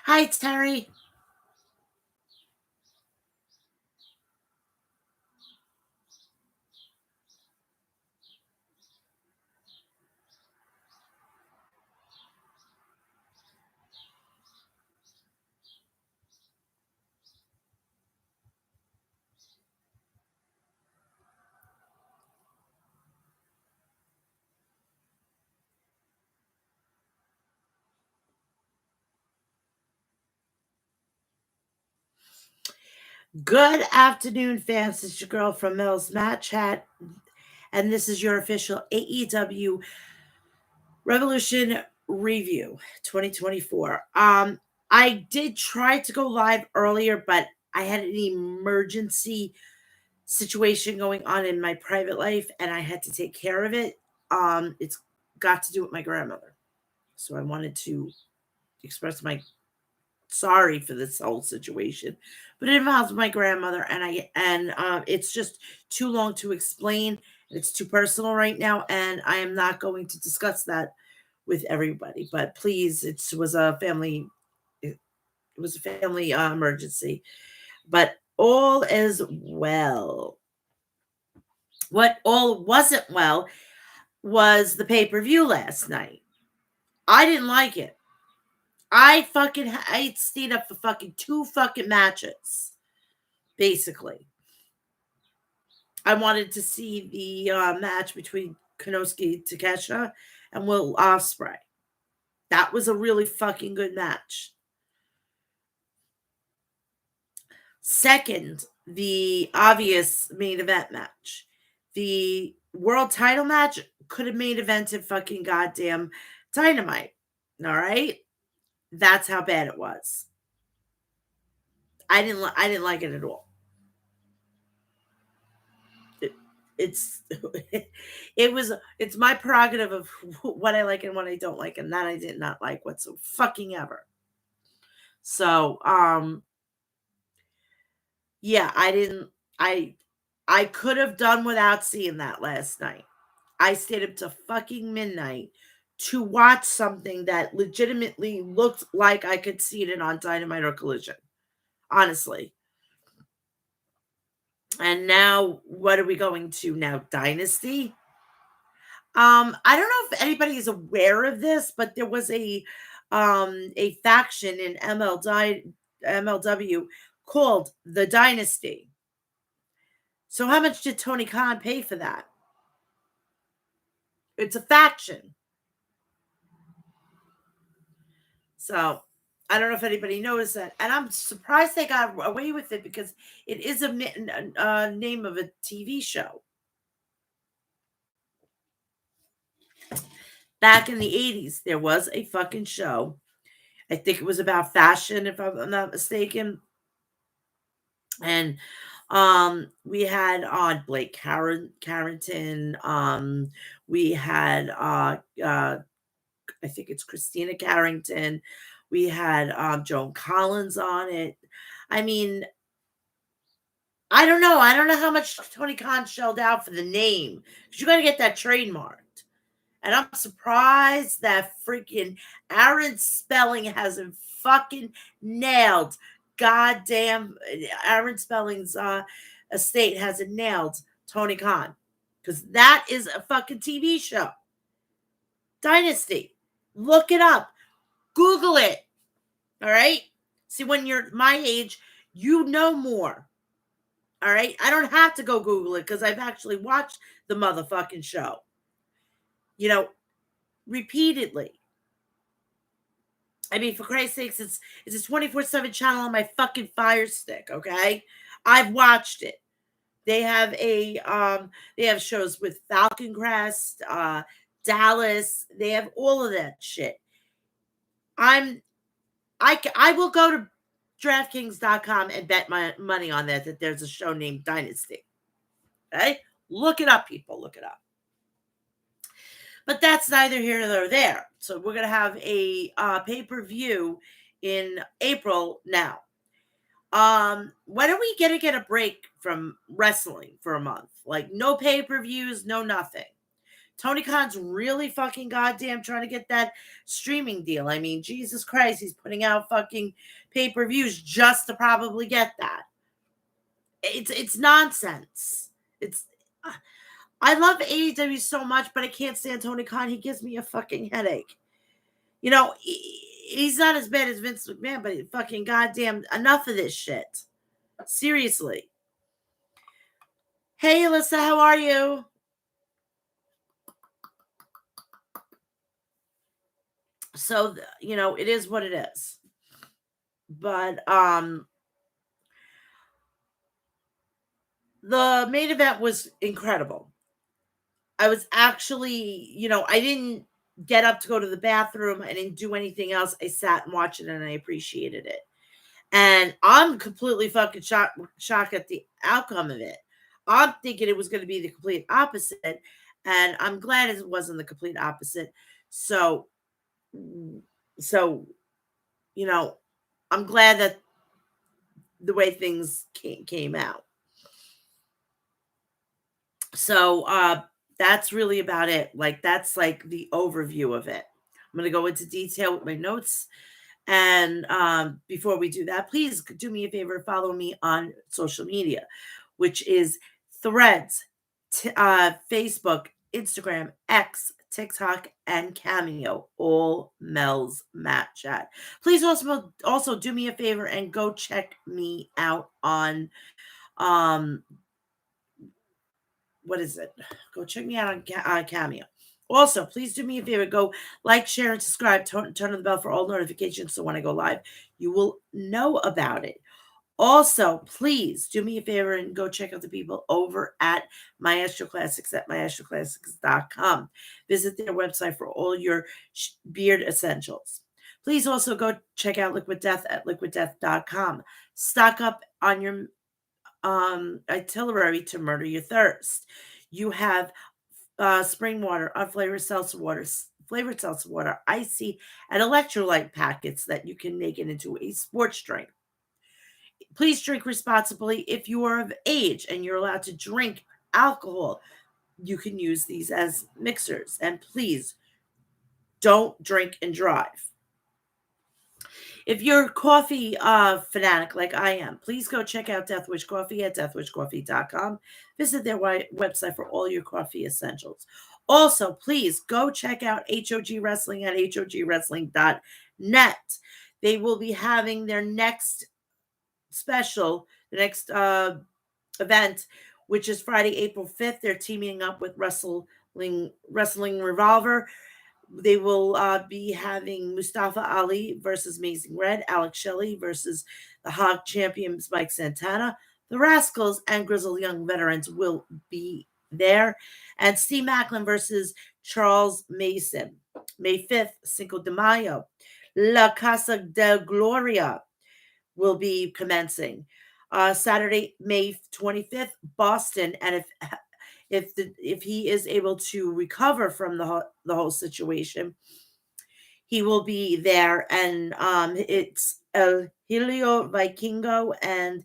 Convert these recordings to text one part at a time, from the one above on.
Hi, Terry. Good afternoon, fans. It's your girl from Mel's Match Chat, and this is your official AEW Revolution Review 2024. I did try to go live earlier, but I had an emergency situation going on in my private life, and I had to take care of it. It's got to do with my grandmother, so I wanted to express my sorry for this whole situation, but it involves my grandmother, and it's just too long to explain. It's too personal right now, and I am not going to discuss that with everybody. But please, it was a family emergency, but all is well. What all wasn't well was the pay-per-view last night. I didn't like it. I stayed up for fucking two fucking matches. Basically, I wanted to see the match between Konosuke Takeshita and Will Ospreay. That was a really fucking good match. Second, the obvious main event match. The world title match could have main evented fucking goddamn Dynamite. All right? That's how bad it was. I didn't like it at all. It's it's my prerogative of what I like and what I don't like, and that I did not like whatsoever fucking ever. So yeah, I could have done without seeing that last night. I stayed up to fucking midnight to watch something that legitimately looked like I could see it on Dynamite or Collision. Honestly. And now what are we going to now? Dynasty? I don't know if anybody is aware of this, but there was a faction in MLW called the Dynasty. So how much did Tony Khan pay for that? It's a faction. So I don't know if anybody noticed that, and I'm surprised they got away with it because it is a name of a TV show. Back in the 80s, there was a fucking show. I think it was about fashion, if I'm not mistaken. And we had Blake Carrington. We had I think it's Christina Carrington. We had Joan Collins on it. I mean, I don't know. I don't know how much Tony Khan shelled out for the name because you got to get that trademarked. And I'm surprised that freaking Aaron Spelling hasn't fucking nailed. Goddamn, Aaron Spelling's estate hasn't nailed Tony Khan because that is a fucking TV show. Dynasty. Look it up. Google it. All right. See, when you're my age, you know more. All right. I don't have to go Google it because I've actually watched the motherfucking show. You know, repeatedly. I mean, for Christ's sakes, it's a 24/7 channel on my fucking Fire Stick, okay? I've watched it. They have shows with Falcon Crest, Dallas. They have all of that shit. I will go to DraftKings.com and bet my money on that there's a show named Dynasty. Okay? Look it up, people. Look it up. But that's neither here nor there. So we're gonna have a pay-per-view in April now. When are we gonna get a break from wrestling for a month? Like no pay-per-views, no nothing. Tony Khan's really fucking goddamn trying to get that streaming deal. I mean, Jesus Christ, he's putting out fucking pay-per-views just to probably get that. It's nonsense. It's I love AEW so much, but I can't stand Tony Khan. He gives me a fucking headache. You know, he's not as bad as Vince McMahon, but fucking goddamn enough of this shit. Seriously. Hey, Alyssa, how are you? So, you know, it is what it is. But the main event was incredible. I was actually, you know, I didn't get up to go to the bathroom. I didn't do anything else. I sat and watched it and I appreciated it. And I'm completely fucking shocked at the outcome of it. I'm thinking it was going to be the complete opposite. And I'm glad it wasn't the complete opposite. So, so, you know, I'm glad that the way things came out. So, that's really about it. Like, that's like the overview of it. I'm going to go into detail with my notes. And before we do that, please do me a favor, follow me on social media, which is Threads, Facebook, Instagram, X, TikTok, and Cameo, all Mel's Matt Chat. Please also do me a favor and go check me out on what is it? Go check me out on Cameo. Also, please do me a favor. Go like, share, and subscribe. Turn on the bell for all notifications so when I go live, you will know about it. Also, please do me a favor and go check out the people over at Maestro Classics at maestroclassics.com. Visit their website for all your beard essentials. Please also go check out Liquid Death at liquiddeath.com. Stock up on your itinerary to murder your thirst. You have spring water, flavored seltzer water, icy, and electrolyte packets that you can make it into a sports drink. Please drink responsibly. If you are of age and you're allowed to drink alcohol, you can use these as mixers. And please don't drink and drive. If you're a coffee fanatic like I am, please go check out Death Wish Coffee at deathwishcoffee.com. Visit their website for all your coffee essentials. Also, please go check out HOG Wrestling at hogwrestling.net. They will be having their next special, the next event, which is Friday, April 5th. They're teaming up with Wrestling Revolver. They will be having Mustafa Ali versus Amazing Red, Alex Shelley versus the Hog champions Mike Santana. The Rascals and Grizzled Young Veterans will be there. And Steve Macklin versus Charles Mason. May 5th, Cinco de Mayo. La Casa de Gloria will be commencing. Saturday, May 25th, Boston. And if he is able to recover from the whole situation, he will be there. And it's El Helio Vikingo, and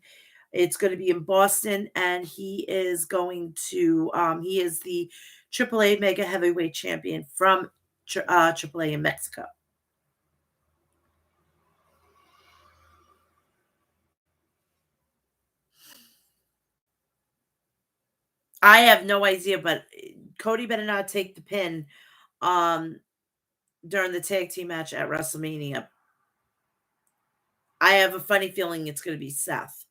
it's going to be in Boston. And he is going to he is the AAA Mega Heavyweight Champion from AAA in Mexico. I have no idea, but Cody better not take the pin during the tag team match at WrestleMania. I have a funny feeling it's going to be Seth,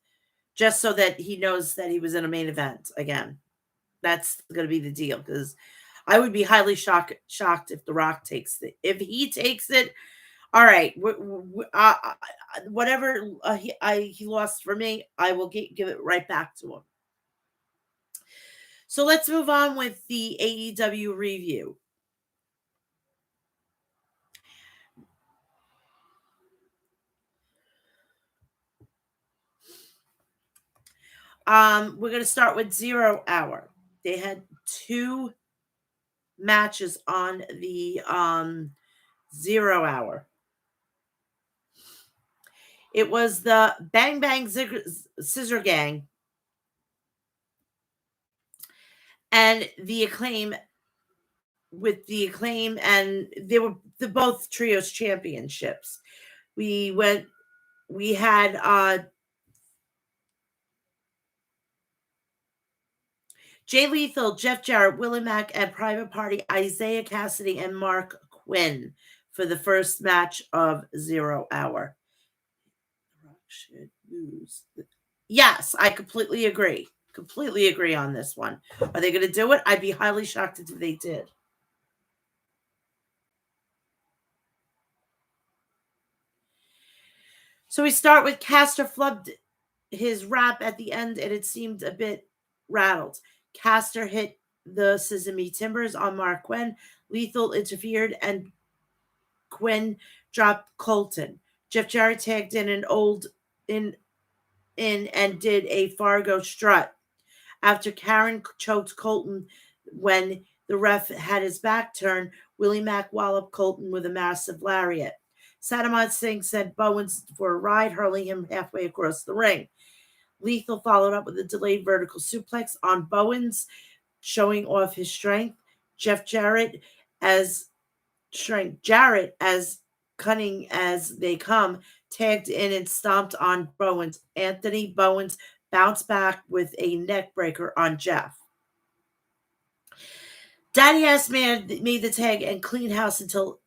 just so that he knows that he was in a main event again. That's going to be the deal, because I would be highly shocked if The Rock takes it. If he takes it, all right, whatever he lost for me, I will give it right back to him. So let's move on with the AEW review. We're going to start with 0 Hour. They had 2 matches on the 0 Hour. It was the Bang Bang Scissor Gang and the Acclaim with the Acclaim, and they were the both trios championships. We went. We had Jay Lethal, Jeff Jarrett, Willie Mack, and Private Party, Isaiah Cassidy, and Mark Quinn for the first match of 0 Hour. The Rock should lose. Yes, I completely agree. Completely agree on this one. Are they going to do it? I'd be highly shocked if they did. So we start with Caster flubbed his rap at the end, and it seemed a bit rattled. Caster hit the Sesame Timbers on Mark Quinn. Lethal interfered, and Quinn dropped Colton. Jeff Jarrett tagged in an old in and did a Fargo strut. After Karen choked Colton when the ref had his back turned, Willie Mack walloped Colton with a massive lariat. Sadamat Singh sent Bowens for a ride, hurling him halfway across the ring. Lethal followed up with a delayed vertical suplex on Bowens, showing off his strength. Jarrett, as cunning as they come, tagged in and stomped on Bowens. Anthony Bowens bounced back with a neck breaker on Jeff. Daddy Ass Man made the tag and cleaned house until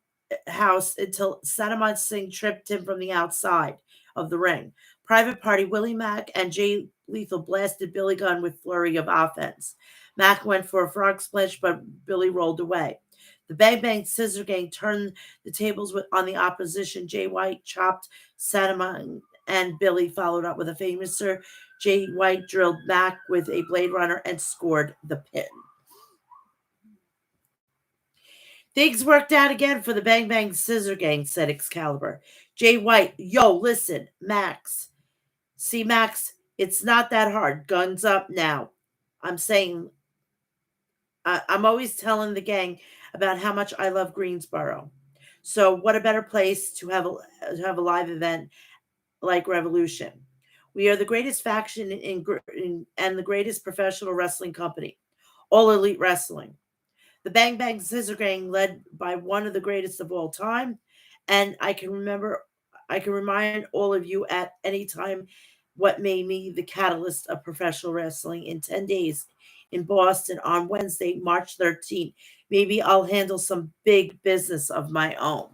Sadamat Singh tripped him from the outside of the ring. Private Party, Willie Mack, and Jay Lethal blasted Billy Gunn with flurry of offense. Mack went for a frog splash, but Billy rolled away. The Bang Bang Scissor Gang turned the tables on the opposition. Jay White chopped Sadamat, and Billy followed up with a famous Sir. Jay White drilled Mack with a Blade Runner and scored the pin. Things worked out again for the Bang Bang Scissor Gang, said Excalibur. Jay White, yo, listen, Max. See, Max, it's not that hard. Guns up now. I'm saying, I'm always telling the gang about how much I love Greensboro. So, what a better place to have a live event like Revolution. We are the greatest faction and the greatest professional wrestling company, All Elite Wrestling. The Bang Bang Scissor Gang, led by one of the greatest of all time, and I can remind all of you at any time what made me the catalyst of professional wrestling. In 10 days in Boston on Wednesday, March 13th. Maybe I'll handle some big business of my own.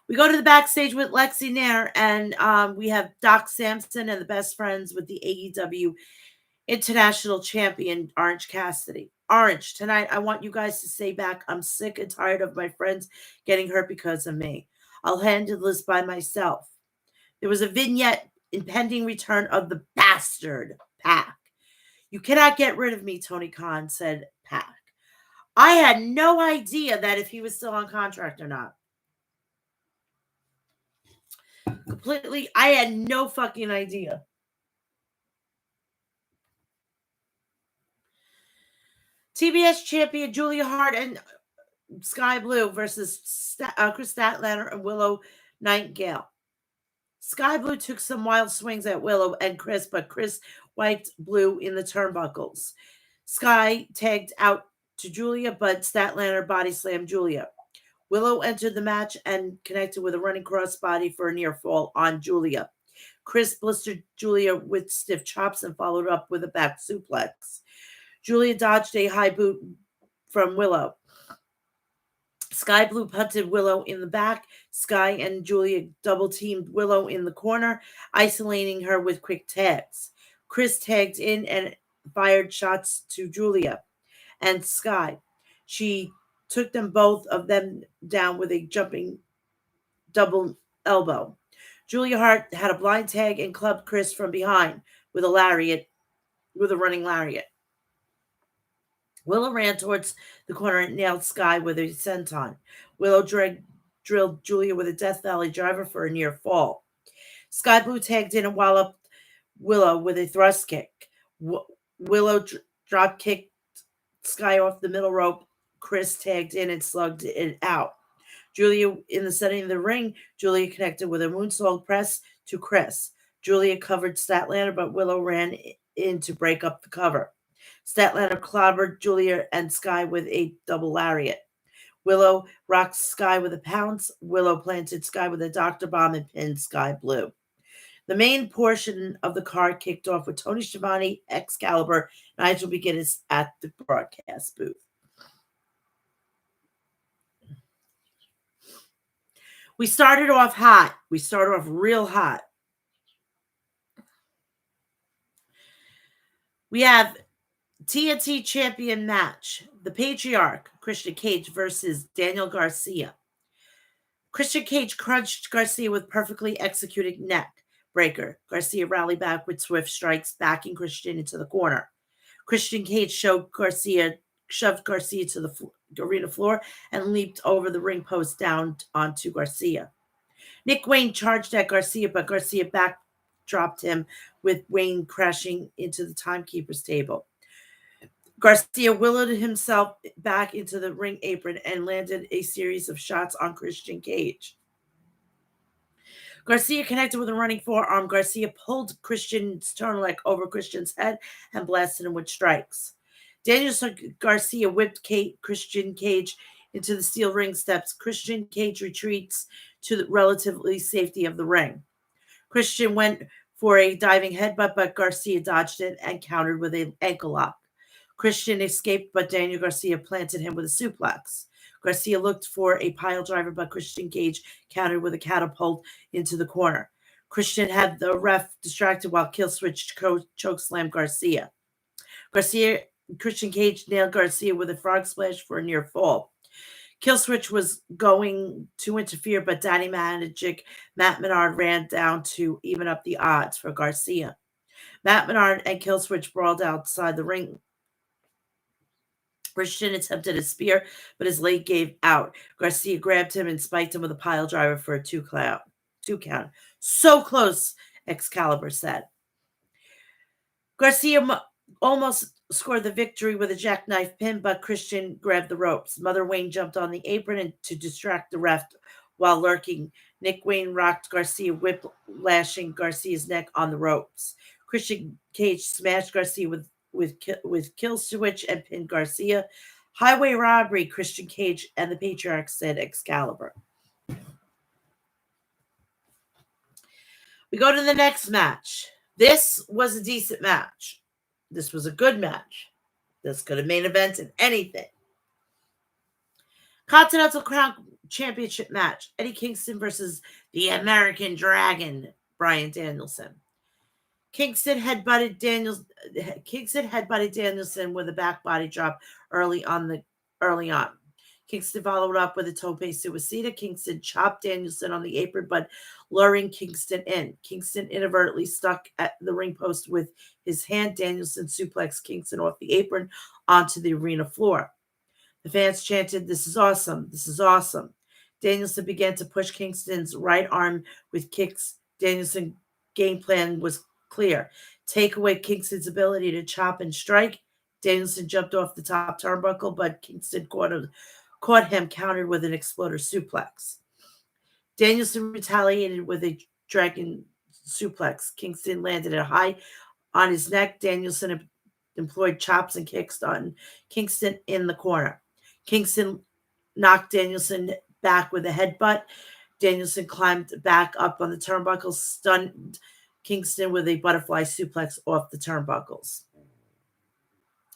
We go to the backstage with Lexi Nair, and we have Doc Samson and the best friends with the AEW International Champion, Orange Cassidy. Orange, tonight I want you guys to stay back. I'm sick and tired of my friends getting hurt because of me. I'll handle this by myself. There was a vignette, impending return of the bastard Pac. You cannot get rid of me, Tony Khan, said Pac. I had no idea that if he was still on contract or not. Completely, I had no fucking idea. TBS champion Julia Hart and Sky Blue versus Chris Statlander and Willow Nightingale. Sky Blue took some wild swings at Willow and Chris, but Chris wiped Blue in the turnbuckles. Sky tagged out to Julia, but Statlander body slammed Julia. Willow entered the match and connected with a running crossbody for a near fall on Julia. Chris blistered Julia with stiff chops and followed up with a back suplex. Julia dodged a high boot from Willow. Sky Blue punted Willow in the back. Sky and Julia double-teamed Willow in the corner, isolating her with quick tags. Chris tagged in and fired shots to Julia and Sky. She took both of them down with a jumping double elbow. Julia Hart had a blind tag and clubbed Chris from behind with a running lariat. Willow ran towards the corner and nailed Sky with a senton. Willow drilled Julia with a Death Valley driver for a near fall. Sky Blue tagged in and walloped Willow with a thrust kick. Willow drop kicked Sky off the middle rope. Chris tagged in and slugged it out. Julia, in the setting of the ring, Julia connected with a moonsault press to Chris. Julia covered Statlander, but Willow ran in to break up the cover. Statlander clobbered Julia and Sky with a double lariat. Willow rocked Sky with a pounce. Willow planted Sky with a Dr. Bomb and pinned Sky blue. The main portion of the card kicked off with Tony Schiavone, Excalibur, Nigel McGuinness at the broadcast booth. We started off hot. We started off real hot. We have TNT champion match. The Patriarch, Christian Cage versus Daniel Garcia. Christian Cage crunched Garcia with perfectly executed neck breaker. Garcia rallied back with swift strikes, backing Christian into the corner. Christian Cage shoved Garcia to the arena floor and leaped over the ring post down onto Garcia. Nick Wayne charged at Garcia, but Garcia backdropped him with Wayne crashing into the timekeeper's table. Garcia willowed himself back into the ring apron and landed a series of shots on Christian Cage. Garcia connected with a running forearm. Garcia pulled Christian's turtleneck over Christian's head and blasted him with strikes. Garcia whipped Christian Cage into the steel ring steps. Christian Cage retreats to the relatively safety of the ring. Christian went for a diving headbutt, but Garcia dodged it and countered with an ankle lock. Christian escaped, but Daniel Garcia planted him with a suplex. Garcia looked for a pile driver, but Christian Cage countered with a catapult into the corner. Christian had the ref distracted while Killswitch chokeslammed Garcia. Christian Cage nailed Garcia with a frog splash for a near fall. Killswitch was going to interfere, but Daddy Magic Matt Menard ran down to even up the odds for Garcia. Matt Menard and Killswitch brawled outside the ring. Christian attempted a spear, but his leg gave out. Garcia grabbed him and spiked him with a pile driver for a two count. So close, Excalibur said. Garcia almost scored the victory with a jackknife pin, but Christian grabbed the ropes. Mother Wayne jumped on the apron to distract the ref while lurking. Nick Wayne rocked Garcia, lashing Garcia's neck on the ropes. Christian Cage smashed Garcia with kill switch and pinned Garcia. Highway robbery, Christian Cage and the Patriarch, said Excalibur. We go to the next match. This was a decent match. This was a good match. This could have main evented anything. Continental Crown Championship match. Eddie Kingston versus the American Dragon, Bryan Danielson. Kingston headbutted Danielson with a back body drop early on. Kingston followed up with a tope suicida. Kingston chopped Danielson on the apron, but luring Kingston in. Kingston inadvertently stuck at the ring post with his hand. Danielson suplexed Kingston off the apron onto the arena floor. The fans chanted, "This is awesome. This is awesome." Danielson began to push Kingston's right arm with kicks. Danielson's game plan was clear. Take away Kingston's ability to chop and strike. Danielson jumped off the top turnbuckle, but Kingston caught him, countered with an exploder suplex. Danielson retaliated with a dragon suplex. Kingston landed a high on his neck. Danielson employed chops and kicks on Kingston in the corner. Kingston knocked Danielson back with a headbutt. Danielson climbed back up on the turnbuckles, stunned Kingston with a butterfly suplex off the turnbuckles.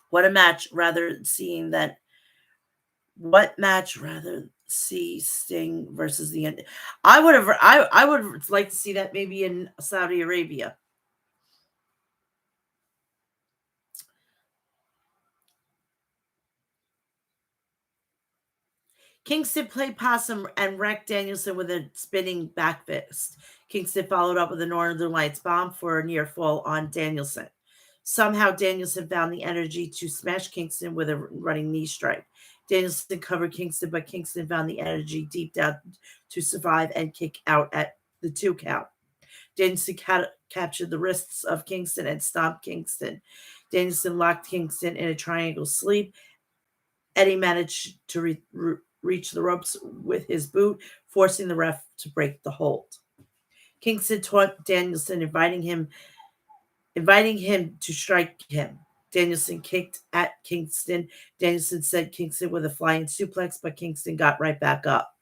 What match rather see Sting versus the end? I would like to see that maybe in Saudi Arabia. Kingston played possum and wrecked Danielson with a spinning back fist. Kingston followed up with a Northern Lights bomb for a near fall on Danielson. Somehow, Danielson found the energy to smash Kingston with a running knee strike. Danielson covered Kingston, but Kingston found the energy deep down to survive and kick out at the 2 count. Danielson captured the wrists of Kingston and stomped Kingston. Danielson locked Kingston in a triangle sleep. Eddie managed to reach the ropes with his boot, forcing the ref to break the hold. Kingston taunt Danielson, inviting him to strike him. Danielson kicked at Kingston. Danielson sent Kingston with a flying suplex, but Kingston got right back up.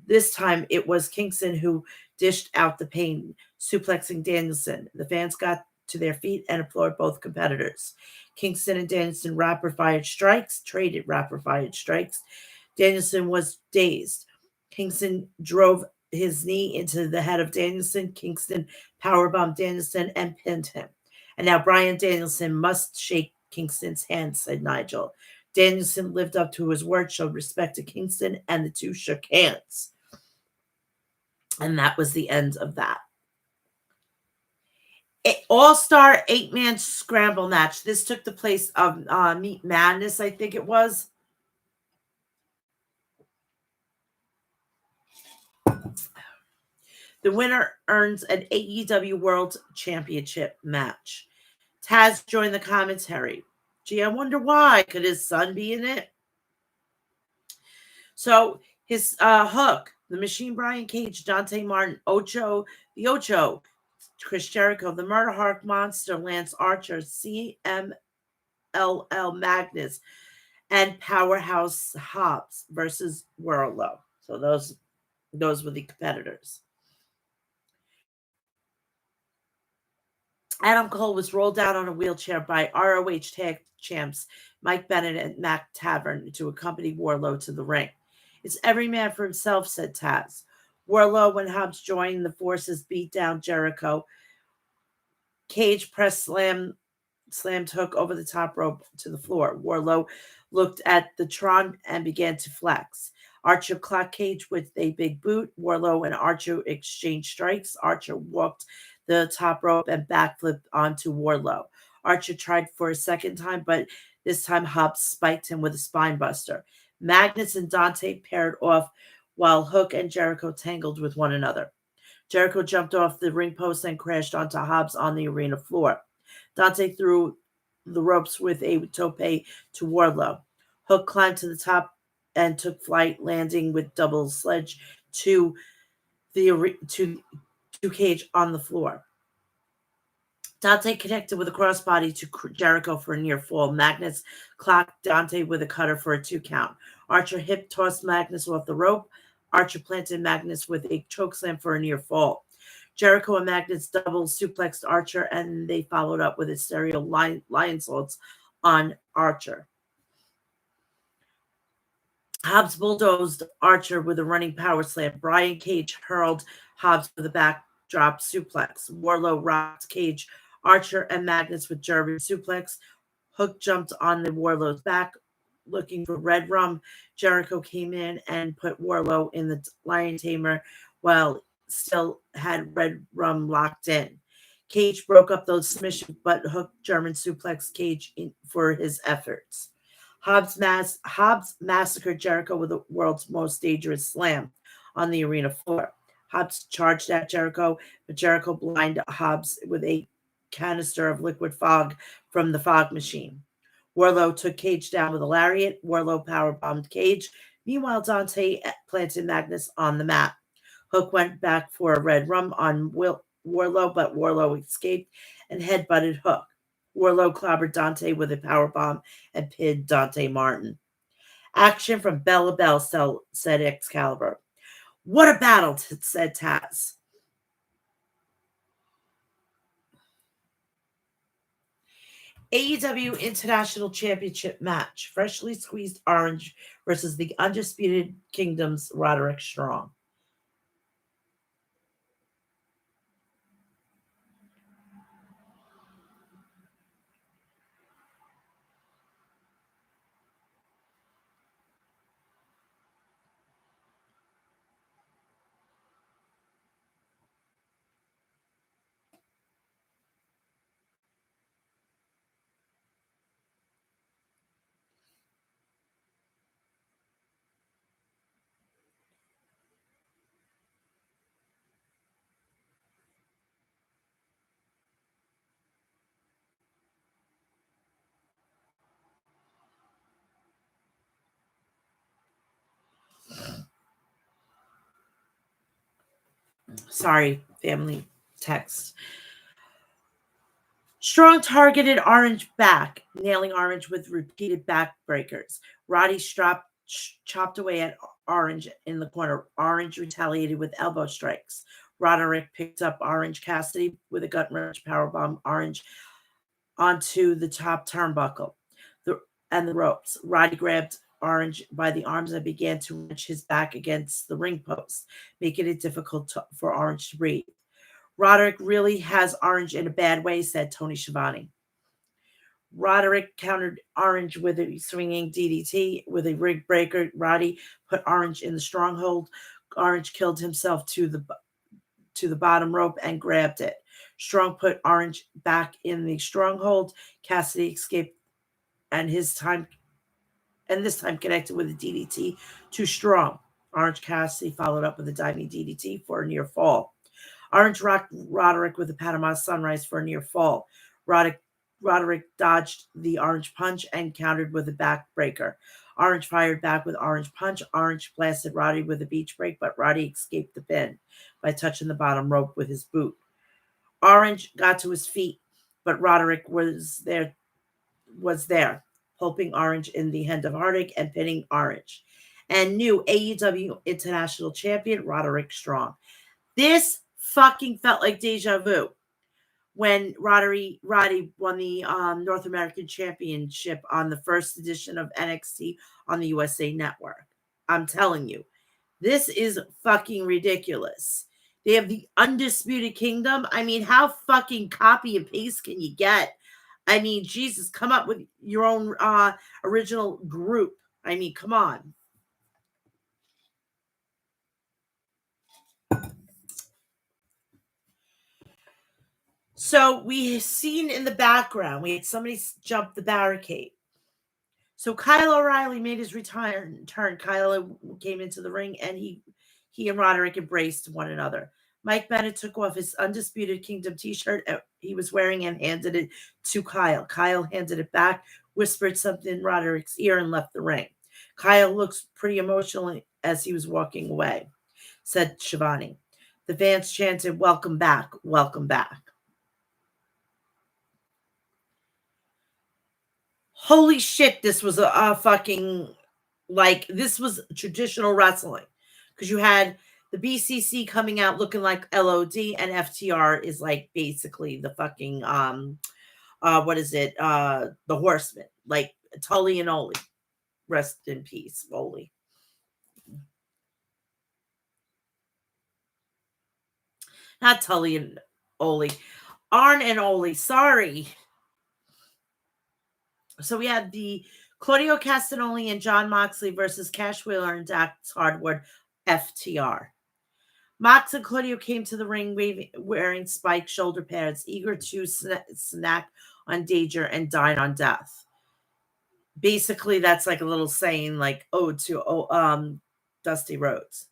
This time it was Kingston who dished out the pain, suplexing Danielson. The fans got to their feet and applauded both competitors. Kingston and Danielson traded rapid fired strikes. Danielson was dazed. Kingston drove his knee into the head of Danielson. Kingston powerbombed Danielson and pinned him. And now Brian Danielson must shake Kingston's hand, said Nigel. Danielson lived up to his word, showed respect to Kingston, and the two shook hands. And that was the end of that. All-Star 8-man scramble match. This took the place of Meat Madness, I think it was. The winner earns an AEW World Championship match. Taz joined the commentary. Gee, I wonder why. Could his son be in it? So his Hook, the Machine, Brian Cage, Dante Martin, the Ocho, Chris Jericho, the Murder Hawk Monster, Lance Archer, CMLL Magnus, and Powerhouse Hobbs versus Wardlow. So those were the competitors. Adam Cole was rolled out on a wheelchair by ROH tag champs Mike Bennett and Mac Tavern to accompany Wardlow to the ring. It's every man for himself, said Taz. Wardlow, when Hobbs joined the forces, beat down Jericho. Cage press slammed Hook over the top rope to the floor. Wardlow looked at the Tron and began to flex. Archer clocked Cage with a big boot. Wardlow and Archer exchanged strikes. Archer walked the top rope and backflipped onto Wardlow. Archer tried for a second time, but this time Hobbs spiked him with a spine buster. Magnus and Dante paired off while Hook and Jericho tangled with one another. Jericho jumped off the ring post and crashed onto Hobbs on the arena floor. Dante threw the ropes with a tope to Wardlow. Hook climbed to the top and took flight, landing with double sledge to Cage on the floor. Dante connected with a crossbody to Jericho for a near fall. Magnus clocked Dante with a cutter for a 2 count. Archer hip tossed Magnus off the rope. Archer planted Magnus with a chokeslam for a near fall. Jericho and Magnus double suplexed Archer, and they followed up with a stereo lion salts on Archer. Hobbs bulldozed Archer with a running power slam. Brian Cage hurled Hobbs with a backdrop suplex. Wardlow rocked Cage, Archer, and Magnus with German suplex. Hook jumped on the Wardlow's back, looking for Red Rum. Jericho came in and put Wardlow in the Lion Tamer while still had Red Rum locked in. Cage broke up those submissions, but Hook German suplex Cage for his efforts. Hobbs massacred Jericho with the world's most dangerous slam on the arena floor. Hobbs charged at Jericho, but Jericho blinded Hobbs with a canister of liquid fog from the fog machine. Wardlow took Cage down with a lariat. Wardlow powerbombed Cage. Meanwhile, Dante planted Magnus on the mat. Hook went back for a Red Rum on Wardlow, but Wardlow escaped and headbutted Hook. Wardlow clobbered Dante with a powerbomb and pinned Dante Martin. Action from Bella Bell, said Excalibur. What a battle, said Taz. AEW International Championship match. Freshly squeezed orange versus the Undisputed Kingdom's Roderick Strong. Sorry, family text. Strong targeted Orange back, nailing Orange with repeated backbreakers. Roddy chopped away at Orange in the corner. Orange retaliated with elbow strikes. Roderick picked up Orange Cassidy with a gut wrench powerbomb Orange onto the top turnbuckle and the ropes. Roddy grabbed Orange by the arms and began to wrench his back against the ring post, making it difficult for Orange to breathe. Roderick really has Orange in a bad way, said Tony Schiavone. Roderick countered Orange with a swinging DDT with a rig breaker. Roddy put Orange in the stronghold. Orange killed himself to the bottom rope and grabbed it. Strong put Orange back in the stronghold. Cassidy escaped and this time connected with a DDT to Strong. Orange Cassidy followed up with a diving DDT for a near fall. Orange rocked Roderick with a Panama Sunrise for a near fall. Roderick dodged the Orange Punch and countered with a backbreaker. Orange fired back with Orange Punch. Orange blasted Roddy with a beach break, but Roddy escaped the pin by touching the bottom rope with his boot. Orange got to his feet, but Roderick was there, pulping Orange in the hand of heartache and pinning Orange. And new AEW International Champion Roderick Strong. This fucking felt like deja vu when Roddy won the North American Championship on the first edition of NXT on the USA Network. I'm telling you, this is fucking ridiculous. They have the Undisputed Kingdom. I mean, how fucking copy and paste can you get? I mean, Jesus, come up with your own original group. I mean, come on. So we seen in the background, we had somebody jump the barricade. So Kyle O'Reilly made his return. Kyle came into the ring and he and Roderick embraced one another. Mike Bennett took off his Undisputed Kingdom t-shirt he was wearing and handed it to Kyle. Kyle handed it back, whispered something in Roderick's ear, and left the ring. Kyle looks pretty emotional as he was walking away, said Schiavone. The fans chanted, "Welcome back, welcome back." Holy shit, this was a fucking, like, this was traditional wrestling. Because you had the BCC coming out looking like LOD, and FTR is like basically the fucking, what is it? The Horsemen. Like, Tully and Oli. Rest in peace, Oli. Not Tully and Oli. Arn and Oli, sorry. So we had the Claudio Castagnoli and John Moxley versus Cash Wheeler and Dax Hardwood, FTR. Mox and Claudio came to the ring wearing spiked shoulder pads, eager to snack on danger and dine on death. Basically, that's like a little saying, like ode to Dusty Rhodes.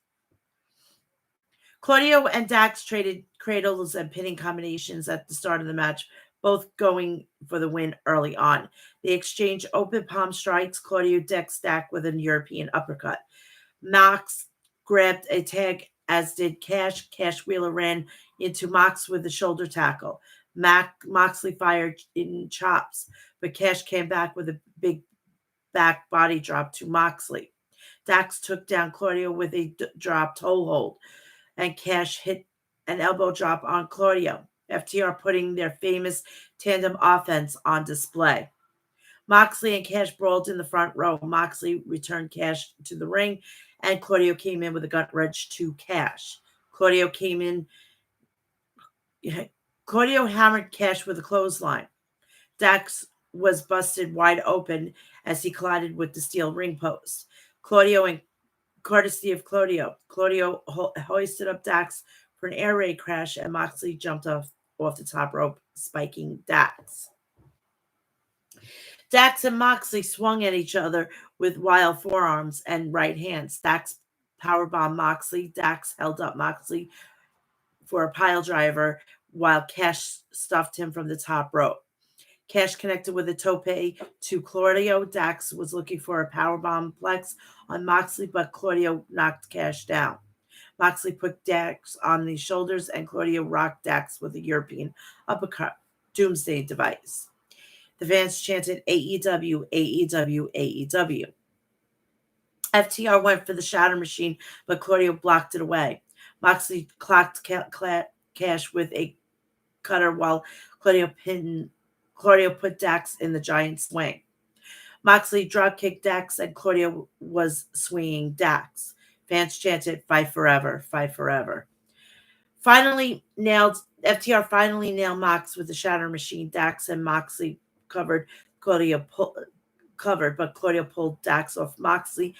Claudio and Dax traded cradles and pinning combinations at the start of the match, both going for the win early on. They exchanged open palm strikes. Claudio decked Dax with a European uppercut. Mox grabbed a tag, as did Cash. Cash Wheeler ran into Mox with a shoulder tackle. Moxley fired in chops, but Cash came back with a big back body drop to Moxley. Dax took down Claudio with a drop toe hold, and Cash hit an elbow drop on Claudio. FTR putting their famous tandem offense on display. Moxley and Cash brawled in the front row. Moxley returned Cash to the ring, and Claudio came in with a gut wrench to Cash. Claudio hammered Cash with a clothesline. Dax was busted wide open as he collided with the steel ring post. Courtesy of Claudio hoisted up Dax for an air raid crash, and Moxley jumped off the top rope, spiking Dax. Dax and Moxley swung at each other with wild forearms and right hands. Dax powerbombed Moxley. Dax held up Moxley for a pile driver while Cash stuffed him from the top rope. Cash connected with a tope to Claudio. Dax was looking for a powerbomb plex on Moxley, but Claudio knocked Cash down. Moxley put Dax on the shoulders, and Claudio rocked Dax with a European uppercut. doomsday device. The fans chanted AEW, AEW, AEW. FTR went for the shatter machine, but Claudio blocked it away. Moxley clocked Cash with a cutter while Claudio put Dax in the giant swing. Moxley dropkicked Dax and Claudio was swinging Dax. Fans chanted, "Fight forever, fight forever." FTR finally nailed Mox with the shatter machine. Dax and Moxley covered. But Claudio pulled Dax off Moxley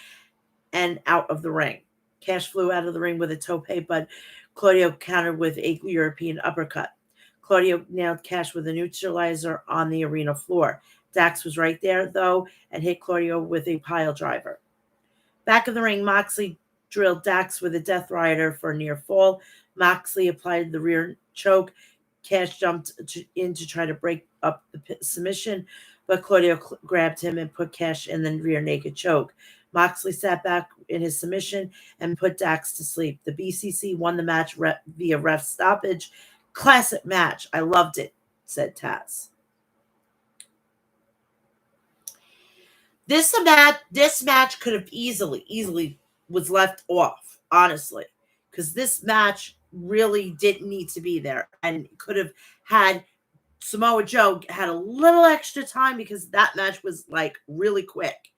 and out of the ring. Cash flew out of the ring with a tope, but Claudio countered with a European uppercut. Claudio nailed Cash with a neutralizer on the arena floor. Dax was right there, though, and hit Claudio with a pile driver. Back of the ring, Moxley drilled Dax with a Death Rider for a near fall. Moxley applied the rear choke. Cash jumped in to try to break up the submission, but Claudio grabbed him and put Cash in the rear naked choke. Moxley sat back in his submission and put Dax to sleep. The BCC won the match via ref stoppage. Classic match. I loved it, said Taz. This match could have easily was left off, honestly, because this match really didn't need to be there, and could have had Samoa Joe had a little extra time because that match was like really quick.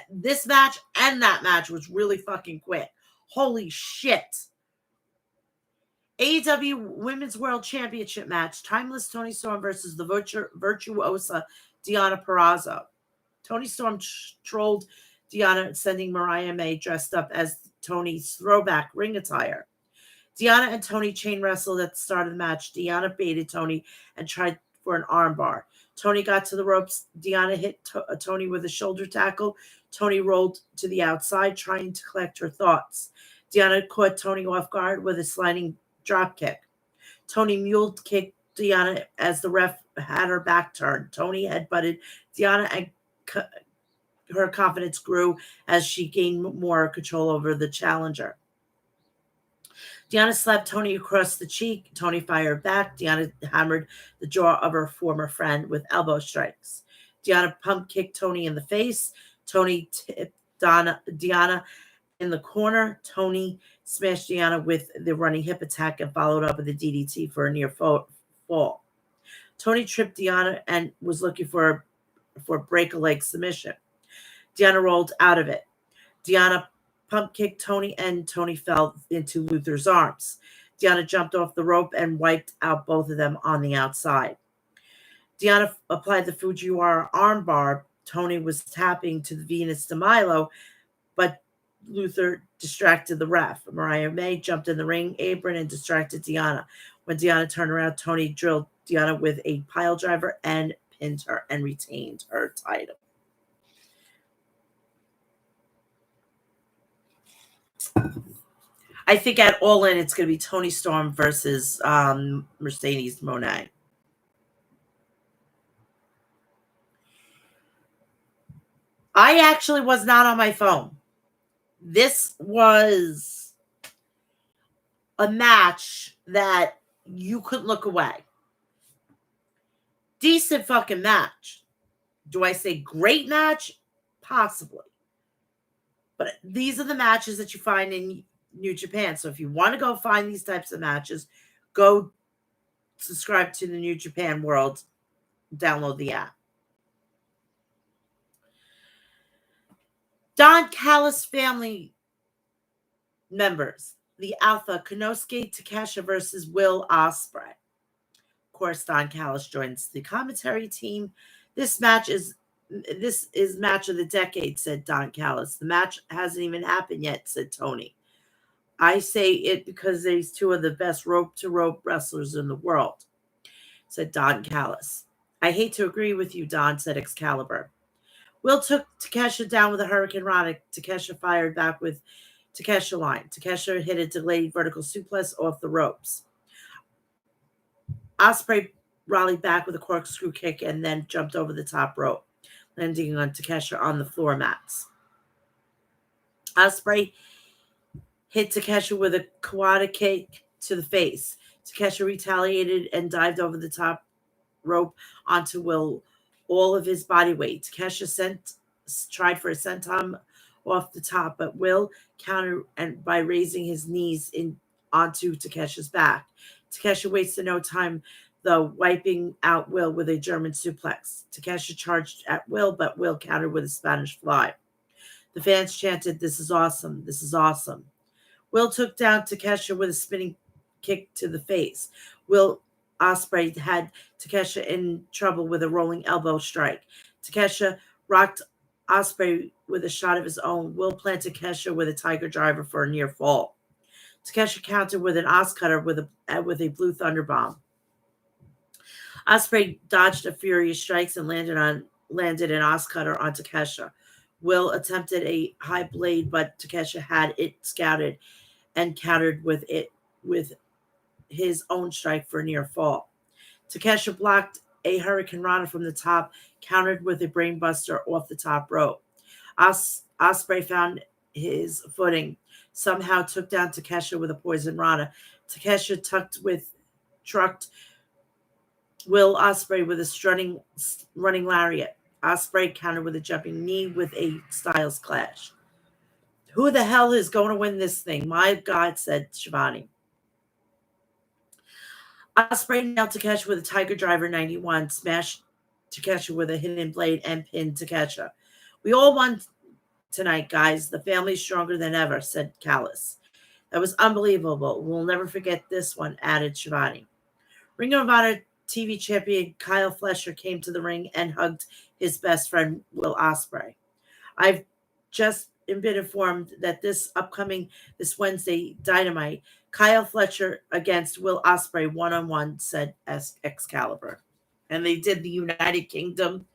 This match and that match was really fucking quick. Holy shit. AEW Women's World Championship match. Timeless Toni Storm versus the virtuosa Deonna Purrazzo. Toni Storm trolled Deonna, sending Mariah May dressed up as Toni's throwback ring attire. Deonna and Toni chain wrestled at the start of the match. Deonna baited Toni and tried for an armbar. Toni got to the ropes. Deonna hit Toni with a shoulder tackle. Toni rolled to the outside, trying to collect her thoughts. Deonna caught Toni off guard with a sliding drop kick. Toni mule kicked Deonna as the ref had her back turned. Toni headbutted Deonna, and her confidence grew as she gained more control over the challenger. Deonna slapped Toni across the cheek. Toni fired back. Deonna hammered the jaw of her former friend with elbow strikes. Deonna pump kicked Toni in the face. Toni tipped Deonna in the corner. Toni smashed Deonna with the running hip attack and followed up with a DDT for a near fall. Toni tripped Deonna and was looking for a break-a-leg submission. Deonna rolled out of it. Deonna pump kicked Toni, and Toni fell into Luther's arms. Deonna jumped off the rope and wiped out both of them on the outside. Deonna applied the Fujiwara armbar. Toni was tapping to the Venus de Milo, but Luther distracted the ref. Mariah May jumped in the ring apron and distracted Deonna. When Deonna turned around, Toni drilled Deonna with a pile driver and pinned her and retained her title. I think at All In, it's going to be Toni Storm versus Mercedes Moné. I actually was not on my phone. This was a match that you couldn't look away. Decent fucking match. Do I say great match? Possibly. But these are the matches that you find in New Japan. So if you want to go find these types of matches, go subscribe to the New Japan World. Download the app. Don Callis family members. The Alpha, Konosuke Takeshita versus Will Ospreay. Of course, Don Callis joins the commentary team. This is match of the decade, said Don Callis. The match hasn't even happened yet, said Tony. I say it because they're two of the best rope-to-rope wrestlers in the world, said Don Callis. I hate to agree with you, Don, said Excalibur. Will took Takeshita down with a Hurricane Rana. Takeshita fired back with Takeshita line. Takeshita hit a delayed vertical suplex off the ropes. Ospreay rallied back with a corkscrew kick and then jumped over the top rope, landing on Takeshita on the floor mats. Ospreay hit Takeshita with a Kawada kick to the face. Takeshita retaliated and dived over the top rope onto Will all of his body weight. Tried for a senton off the top, but Will countered and by raising his knees in onto Takesha's back. Takesha wasted no time, though, wiping out Will with a German suplex. Takesha charged at Will, but Will countered with a Spanish fly. The fans chanted, "This is awesome! This is awesome!" Will took down Takesha with a spinning kick to the face. Will Ospreay had Takesha in trouble with a rolling elbow strike. Takesha rocked Ospreay with a shot of his own. Will planted Takesha with a tiger driver for a near fall. Takesha countered with an Os cutter with a blue thunder bomb. Ospreay dodged a furious strikes and landed an Os cutter on Takesha. Will attempted a high blade, but Takesha had it scouted and countered with his own strike for a near fall. Takesha blocked a Hurricane Rana from the top, countered with a brainbuster off the top rope. Ospreay found his footing, somehow took down Takesha with a poison Rana. Takesha trucked Will Ospreay with a running lariat. Ospreay countered with a jumping knee with a Styles Clash. Who the hell is going to win this thing? My God, said Shivani. Ospreay nailed Takesha with a Tiger Driver 91, smashed Takesha with a hidden blade, and pinned Takesha. We all won tonight, guys. The family's stronger than ever, said Callis. That was unbelievable. We'll never forget this one, added Shivani. Ring of Honor TV champion Kyle Fletcher came to the ring and hugged his best friend, Will Ospreay. I've just been informed that this Wednesday Dynamite, Kyle Fletcher against Will Ospreay 1-on-1, said Excalibur. And they did the United Kingdom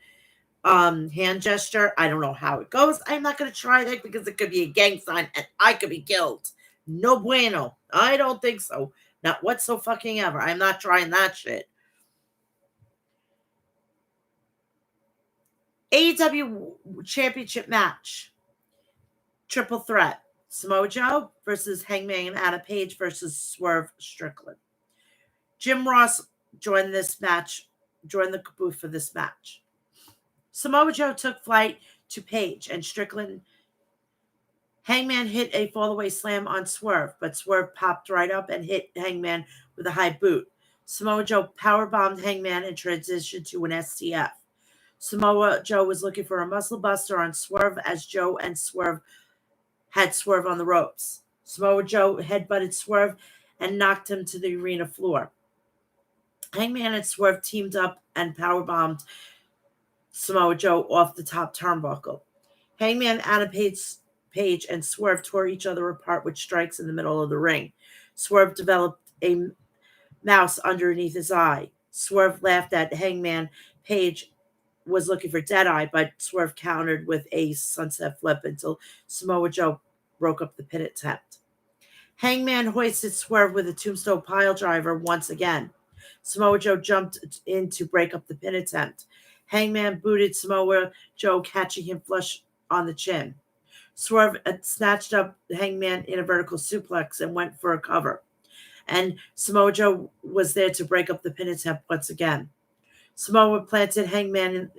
hand gesture. I don't know how it goes. I'm not going to try that because it could be a gang sign and I could be killed. No bueno. I don't think so. Not whatsoever. I'm not trying that shit. AEW Championship match. Triple threat. Samoa Joe versus Hangman Adam Page versus Swerve Strickland. Jim Ross joined the booth for this match. Samoa Joe took flight to Page and Strickland. Hangman hit a fallaway slam on Swerve, but Swerve popped right up and hit Hangman with a high boot. Samoa Joe powerbombed Hangman and transitioned to an STF. Samoa Joe was looking for a muscle buster on Swerve as Joe and Swerve had Swerve on the ropes. Samoa Joe headbutted Swerve and knocked him to the arena floor. Hangman and Swerve teamed up and powerbombed Samoa Joe off the top turnbuckle. Hangman, Adam Page, and Swerve tore each other apart with strikes in the middle of the ring. Swerve developed a mouse underneath his eye. Swerve laughed at Hangman. Page was looking for Deadeye, but Swerve countered with a sunset flip until Samoa Joe broke up the pin attempt. Hangman hoisted Swerve with a tombstone pile driver once again. Samoa Joe jumped in to break up the pin attempt. Hangman booted Samoa Joe, catching him flush on the chin. Swerve snatched up Hangman in a vertical suplex and went for a cover. And Samoa Joe was there to break up the pin attempt once again. Samoa planted Hangman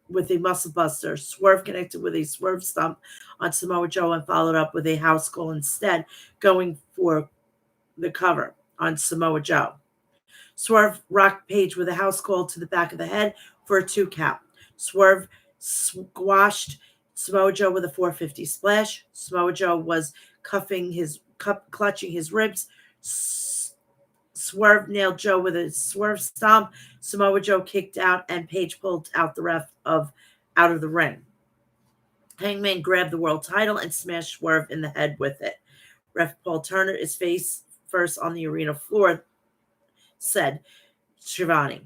with a muscle buster. Swerve connected with a swerve stomp on Samoa Joe and followed up with a house call instead, going for the cover on Samoa Joe. Swerve rocked Page with a house call to the back of the head for a 2 count. Swerve squashed Samoa Joe with a 450 splash. Samoa Joe was clutching his ribs. Swerve nailed Joe with a swerve stomp. Samoa Joe kicked out, and Page pulled out the ref out of the ring. Hangman grabbed the world title and smashed Swerve in the head with it. Ref Paul Turner is face first on the arena floor, said Shivani.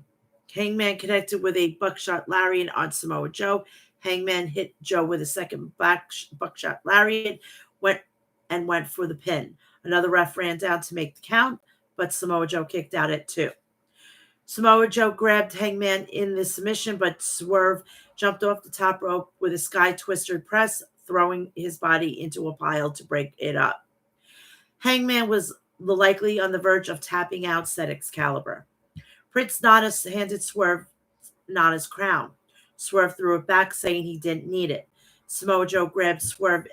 Hangman connected with a buckshot lariat on Samoa Joe. Hangman hit Joe with a second buckshot lariat, went for the pin. Another ref ran down to make the count, but Samoa Joe kicked out at 2. Samoa Joe grabbed Hangman in the submission, but Swerve jumped off the top rope with a sky twister press, throwing his body into a pile to break it up. Hangman was likely on the verge of tapping out, said Excalibur. Prince Nana handed Swerve Nana's crown. Swerve threw it back, saying he didn't need it. Samoa Joe grabbed Swerve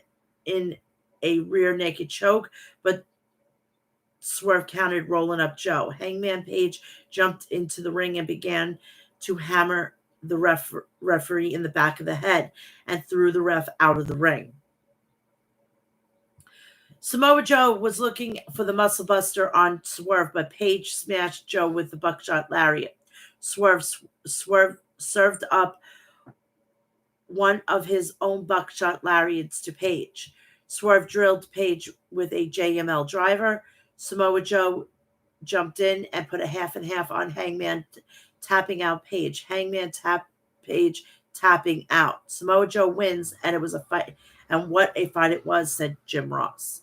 in a rear naked choke, but Swerve countered, rolling up Joe. Hangman Page jumped into the ring and began to hammer the referee in the back of the head and threw the ref out of the ring. Samoa Joe was looking for the muscle buster on Swerve, but Page smashed Joe with the buckshot lariat. Swerve served up one of his own buckshot lariats to Page. Swerve drilled Page with a JML driver. Samoa Joe jumped in and put a half and half on Hangman, tapping out Page. Hangman tapped Page, tapping out. Samoa Joe wins, and it was a fight. And what a fight it was, said Jim Ross.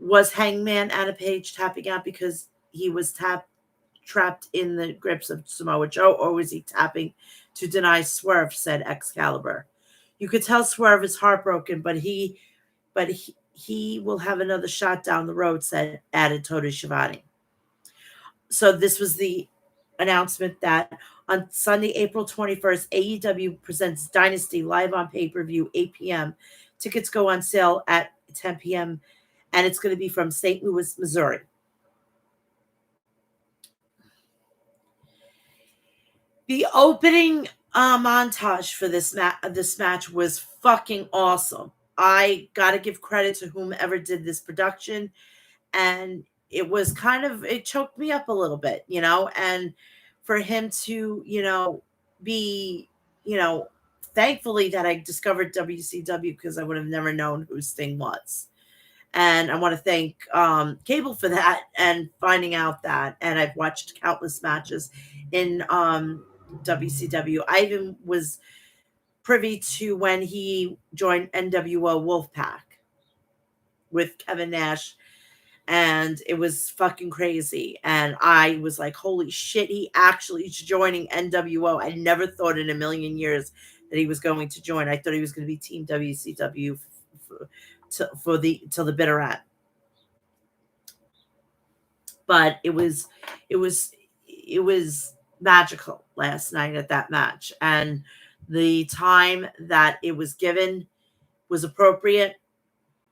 Was Hangman and a Page tapping out because he was trapped in the grips of Samoa Joe, or was he tapping to deny Swerve, said Excalibur. You could tell Swerve is heartbroken, but he will have another shot down the road, added Tony Schiavone. So this was the announcement that on Sunday, April 21st, AEW presents Dynasty live on pay-per-view, 8 p.m. Tickets go on sale at 10 p.m., and it's going to be from St. Louis, Missouri. The opening montage for this match was fucking awesome. I got to give credit to whomever did this production, and it choked me up a little bit, and for him to, be, thankfully that I discovered WCW, because I would have never known who Sting was. And I want to thank Cable for that and finding out that. And I've watched countless matches in WCW. I even was privy to when he joined NWO Wolfpack with Kevin Nash. And it was fucking crazy. And I was like, holy shit, he actually is joining NWO. I never thought in a million years that he was going to join. I thought he was going to be Team WCW till the bitter end. But it was magical last night at that match, and the time that it was given was appropriate,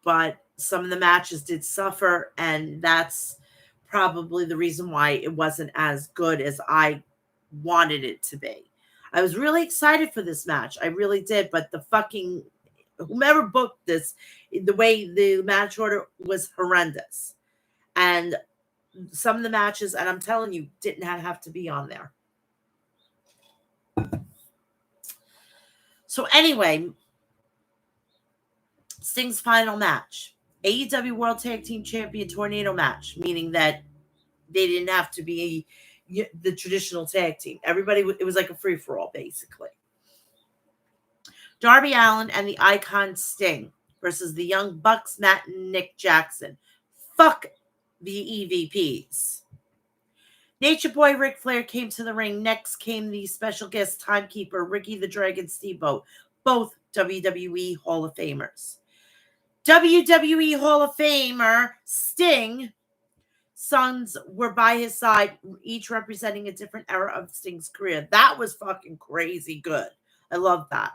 but some of the matches did suffer, and that's probably the reason why it wasn't as good as I wanted it to be. I was really excited for this match. I really did, but the fucking whomever booked this, the way the match order was horrendous. And some of the matches, and I'm telling you, didn't have to be on there. So anyway, Sting's final match. AEW World Tag Team Champion Tornado match, meaning that they didn't have to be the traditional tag team. Everybody, it was like a free-for-all, basically. Darby Allin and the Icon Sting versus the Young Bucks, Matt and Nick Jackson. Fuck the EVPs. Nature Boy Ric Flair came to the ring. Next came the special guest timekeeper, Ricky the Dragon Steamboat, both WWE Hall of Famers. WWE Hall of Famer Sting sons were by his side, each representing a different era of Sting's career. That was fucking crazy good. I love that.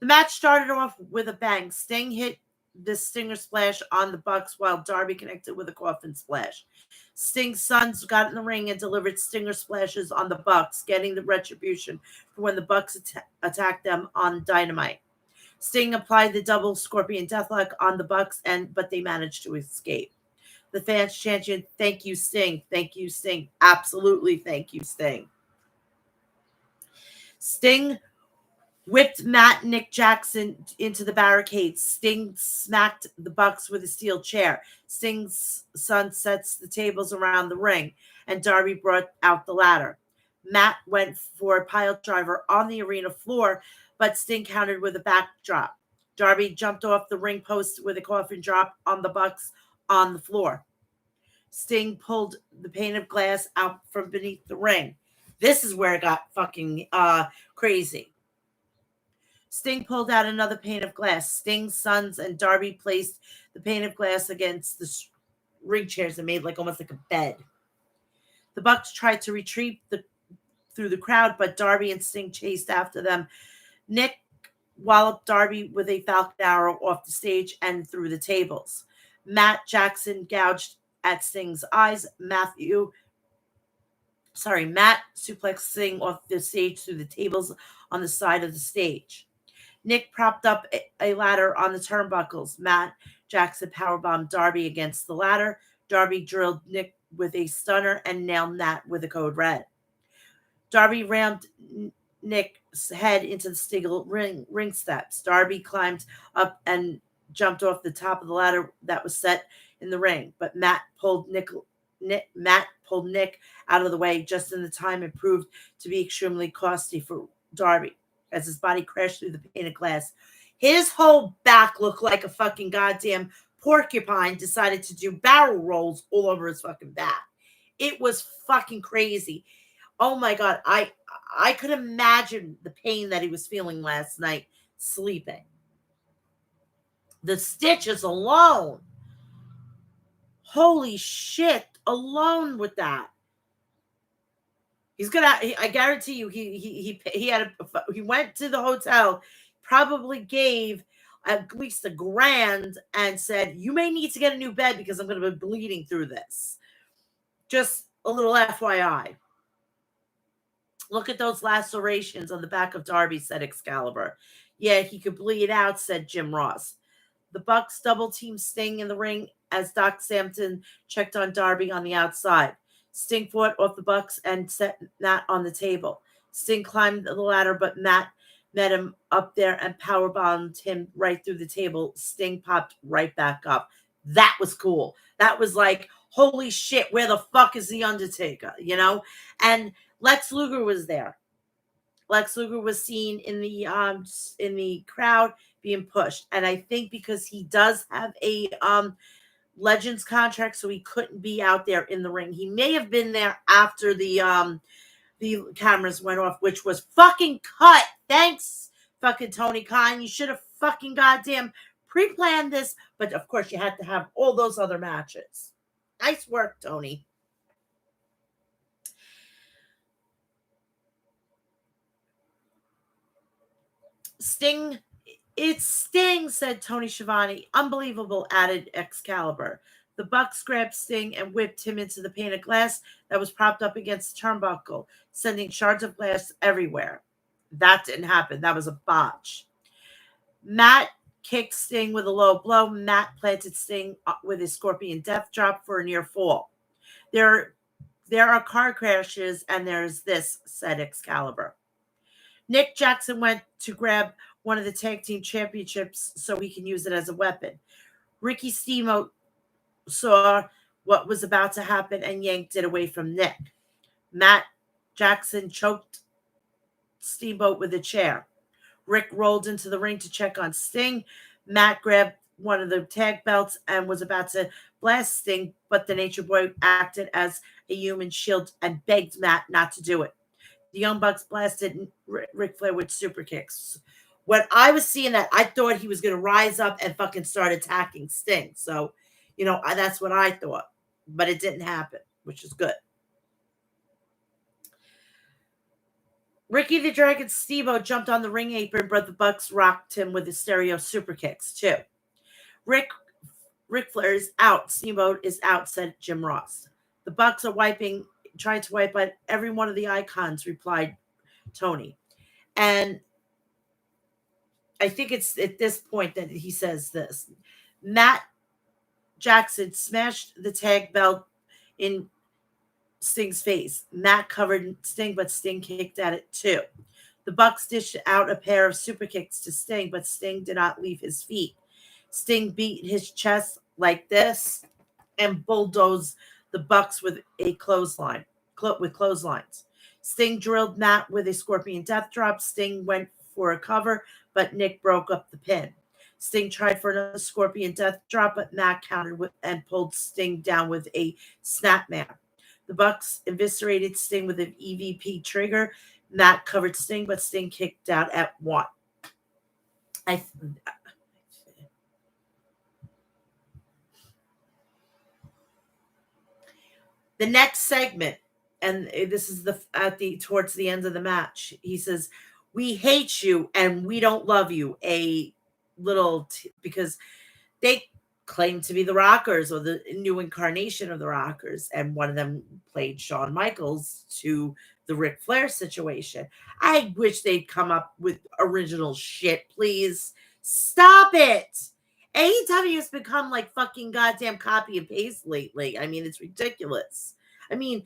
The match started off with a bang. Sting hit the Stinger Splash on the Bucks while Darby connected with a Coffin Splash. Sting's sons got in the ring and delivered Stinger Splashes on the Bucks, getting the retribution for when the Bucks attacked them on Dynamite. Sting applied the double Scorpion Deathlock on the Bucks, but they managed to escape. The fans chanted, "Thank you, Sting. Thank you, Sting. Absolutely, thank you, Sting." Sting whipped Matt and Nick Jackson into the barricades. Sting smacked the Bucks with a steel chair. Sting's son sets the tables around the ring, and Darby brought out the ladder. Matt went for a pile driver on the arena floor, but Sting countered with a backdrop. Darby jumped off the ring post with a coffin drop on the Bucks on the floor. Sting pulled the pane of glass out from beneath the ring. This is where it got fucking crazy. Sting pulled out another pane of glass. Sting's sons and Darby placed the pane of glass against the ring chairs and made almost like a bed. The Bucks tried to retreat through the crowd, but Darby and Sting chased after them. Nick walloped Darby with a Falcon Arrow off the stage and through the tables. Matt Jackson gouged at Sting's eyes. Matt suplexed Sting off the stage through the tables on the side of the stage. Nick propped up a ladder on the turnbuckles. Matt Jackson powerbombed Darby against the ladder. Darby drilled Nick with a stunner and nailed Nat with a code red. Darby rammed Nick's head into the steel ring steps. Darby climbed up and jumped off the top of the ladder that was set in the ring, but Matt pulled Nick out of the way just in the time it proved to be extremely costly for Darby as his body crashed through the painted glass. His whole back looked like a fucking goddamn porcupine decided to do barrel rolls all over his fucking back. It was fucking crazy. Oh my God. I could imagine the pain that he was feeling last night sleeping. The stitches alone. Holy shit. Alone with that. He's gonna. I guarantee you, he went to the hotel, probably gave at least $1,000 and said, "You may need to get a new bed because I'm going to be bleeding through this." Just a little FYI. Look at those lacerations on the back of Darby, said Excalibur. Yeah, he could bleed out, said Jim Ross. The Bucks double teamed Sting in the ring as Doc Sampson checked on Darby on the outside. Sting fought off the Bucks and set Matt on the table. Sting climbed the ladder, but Matt met him up there and powerbombed him right through the table. Sting popped right back up. That was cool. That was like, holy shit, where the fuck is the Undertaker? You know? And Lex Luger was there. Lex Luger was seen in the crowd being pushed, and I think because he does have a Legends contract, so he couldn't be out there in the ring. He may have been there after the cameras went off, which was fucking cut. Thanks, fucking Tony Khan. You should have fucking goddamn pre-planned this, but of course you had to have all those other matches. Nice work, Tony. Sting, it's Sting, said Tony Schiavone. Unbelievable, added Excalibur. The Bucks grabbed Sting and whipped him into the painted glass that was propped up against the turnbuckle, sending shards of glass everywhere. That didn't happen. That was a botch. Matt kicked Sting with a low blow. Matt planted Sting with a scorpion death drop for a near fall. There are car crashes, and there's this, said Excalibur. Nick Jackson went to grab one of the tag team championships so he can use it as a weapon. Ricky Steamboat saw what was about to happen and yanked it away from Nick. Matt Jackson choked Steamboat with a chair. Rick rolled into the ring to check on Sting. Matt grabbed one of the tag belts and was about to blast Sting, but the Nature Boy acted as a human shield and begged Matt not to do it. The Young Bucks blasted Ric Flair with super kicks. When I was seeing that, I thought he was going to rise up and fucking start attacking Sting. So, that's what I thought. But it didn't happen, which is good. Ricky the Dragon Steamboat jumped on the ring apron, but the Bucks rocked him with the stereo super kicks, too. Ric Flair is out. Steamboat is out, said Jim Ross. The Bucks are trying to wipe out every one of the icons, replied Tony. And I think it's at this point that he says this. Matt Jackson smashed the tag belt in Sting's face. Matt covered Sting, but Sting kicked at it too. The Bucks dished out a pair of super kicks to Sting, but Sting did not leave his feet. Sting beat his chest like this and bulldozed the Bucks with clotheslines. Sting drilled Matt with a scorpion death drop. Sting went for a cover, but Nick broke up the pin. Sting tried for another scorpion death drop, but Matt countered and pulled Sting down with a snapmare. The Bucks eviscerated Sting with an EVP trigger. Matt covered Sting, but Sting kicked out at 1. The next segment and this is towards the end of the match. He says, "We hate you and we don't love you." Because they claim to be the Rockers or the new incarnation of the Rockers, and one of them played Shawn Michaels to the Ric Flair situation. I wish they'd come up with original shit, please. Stop it. AEW has become like fucking goddamn copy and paste lately. I mean, it's ridiculous. I mean,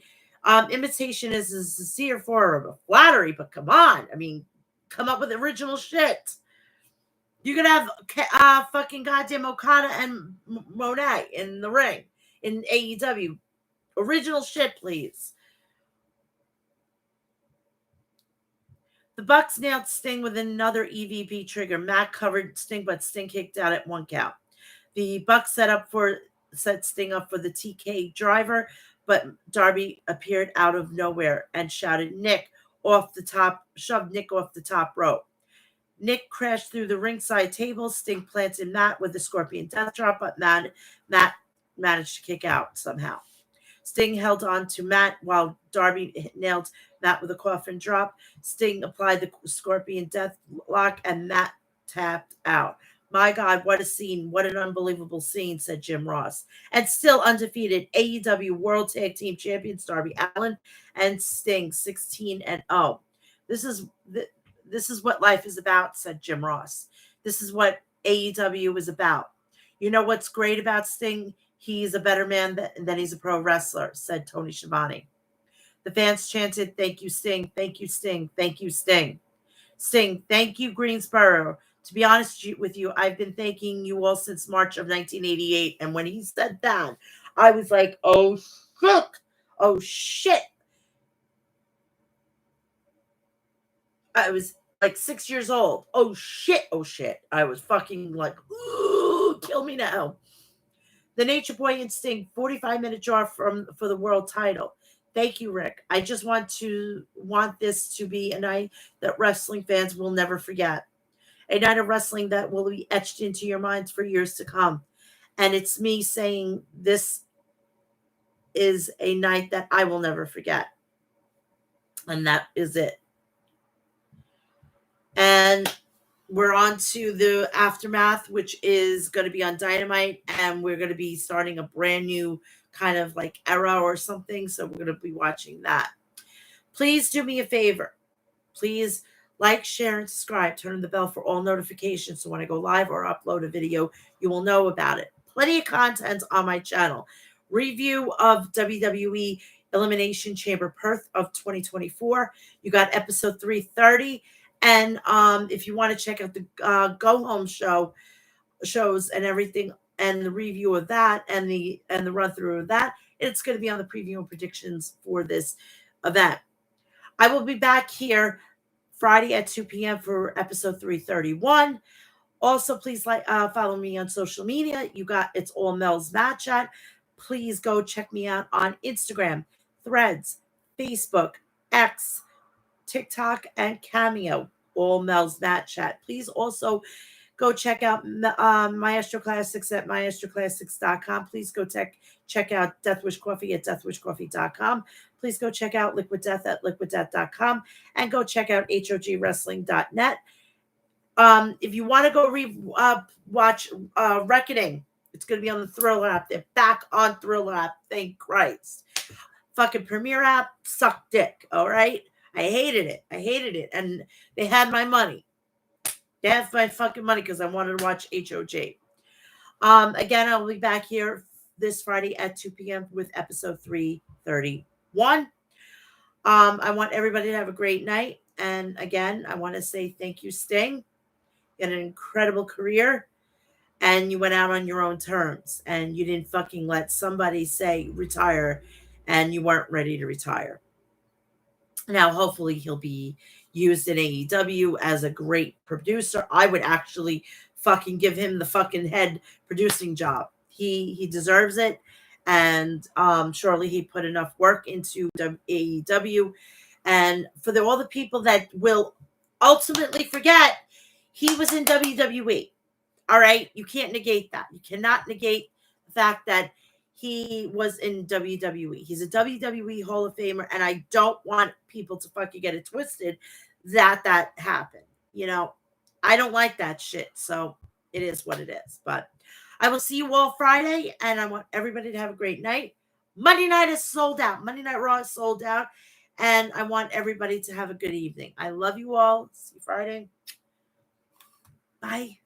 imitation is a sincere form of flattery, but come on. I mean, come up with original shit. You could have fucking goddamn Okada and Monet in the ring in AEW. Original shit, please. The Bucks nailed Sting with another EVP trigger. Matt covered Sting, but Sting kicked out at 1 count. The Bucks set Sting up for the TK driver, but Darby appeared out of nowhere and shoved Nick off the top rope. Nick crashed through the ringside table. Sting planted Matt with the Scorpion Death Drop, but Matt managed to kick out somehow. Sting held on to Matt while Darby nailed Matt with a coffin drop. Sting applied the Scorpion Death Lock, and Matt tapped out. My God, what a scene. What an unbelievable scene, said Jim Ross. And still undefeated, AEW World Tag Team Champions Darby Allin and Sting, 16-0. This is what life is about, said Jim Ross. This is what AEW is about. You know what's great about Sting? He's a better man than he's a pro wrestler, said Tony Schiavone. The fans chanted, "Thank you, Sting. Thank you, Sting. Thank you, Sting. Sting, thank you, Greensboro. To be honest with you, I've been thanking you all since March of 1988. And when he said that, I was like, oh, shit. Oh, shit. I was like 6 years old. Oh, shit. Oh, shit. I was fucking like, ooh, kill me now. The Nature Boy and Sting 45-minute draw for the world title. Thank you, Rick. I just want this to be a night that wrestling fans will never forget. A night of wrestling that will be etched into your minds for years to come. And it's me saying this is a night that I will never forget. And that is it. And we're on to the aftermath, which is going to be on Dynamite. And we're going to be starting a brand new kind of like era or something. So we're going to be watching that. Please do me a favor. Please like, share, and subscribe. Turn on the bell for all notifications so when I go live or upload a video, you will know about it. Plenty of content on my channel. Review of WWE Elimination Chamber Perth of 2024. You got episode 330. And if you want to check out the Go Home shows and everything, and the review of that and the run through of that, it's going to be on the preview and predictions for this event. I will be back here Friday at 2 p.m. for episode 331. Also, please follow me on social media. It's all Mel's Match Chat. Please go check me out on Instagram, Threads, Facebook, X, TikTok, and Cameo. All Mel's Match Chat. Please also go check out Maestro Classics at maestroclassics.com. Please go check out Death Wish Coffee at deathwishcoffee.com. Please go check out Liquid Death at liquiddeath.com. And go check out hogwrestling.net. If you want to go watch Reckoning, it's going to be on the Thriller app. They're back on Thriller app. Thank Christ. Fucking Premiere app, suck dick. All right? I hated it. And they had my money. They have my fucking money because I wanted to watch HOG. Again, I'll be back here this Friday at 2 p.m. with episode 331. I want everybody to have a great night. And again, I want to say thank you, Sting. You had an incredible career. And you went out on your own terms. And you didn't fucking let somebody say retire. And you weren't ready to retire. Now, hopefully, he'll be used in AEW as a great producer. I would actually fucking give him the fucking head producing job. He deserves it. And surely he put enough work into AEW. And for all the people that will ultimately forget, he was in WWE. All right? You can't negate that. You cannot negate the fact that he was in WWE. He's a WWE Hall of Famer, and I don't want people to fucking get it twisted that happened. I don't like that shit. So it is what it is. But I will see you all Friday, and I want everybody to have a great night. Monday night is sold out. Monday Night Raw is sold out, and I want everybody to have a good evening. I love you all. See you Friday. Bye.